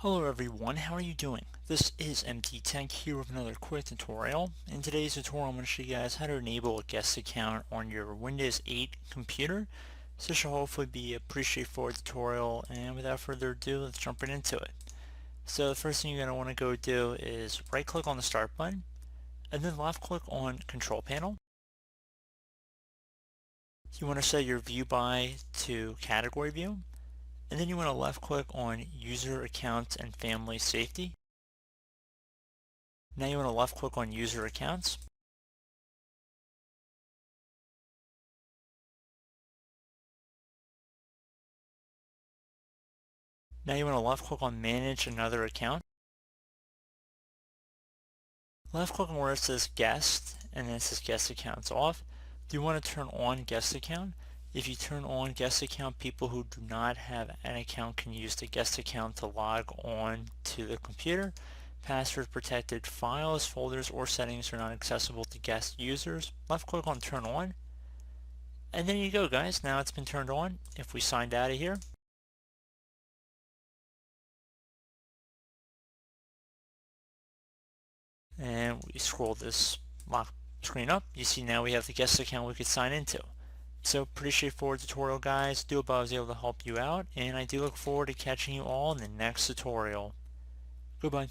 Hello everyone, how are you doing? This is MD Tech here with another quick tutorial. In today's tutorial I'm going to show you guys how to enable a guest account on your Windows 8 computer. So this should hopefully be a pretty straightforward tutorial, and without further ado, let's jump right into it. So the first thing you're going to want to go do is right click on the start button and then left click on control panel. You want to set your view by to category view, and then you want to left click on user accounts and family safety. Now you want to left click on user accounts. Now you want to left click on manage another account. Left click on where it says guest and then it says guest accounts off. Do you want to turn on guest account? If you turn on guest account, people who do not have an account can use the guest account to log on to the computer. Password protected files, folders, or settings are not accessible to guest users. Left click on turn on. And there you go, guys. Now it's been turned on. If we signed out of here, and we scroll this lock screen up, you see now we have the guest account we could sign into. So pretty straightforward tutorial, guys. Do hope I was able to help you out, and I do look forward to catching you all in the next tutorial. Goodbye.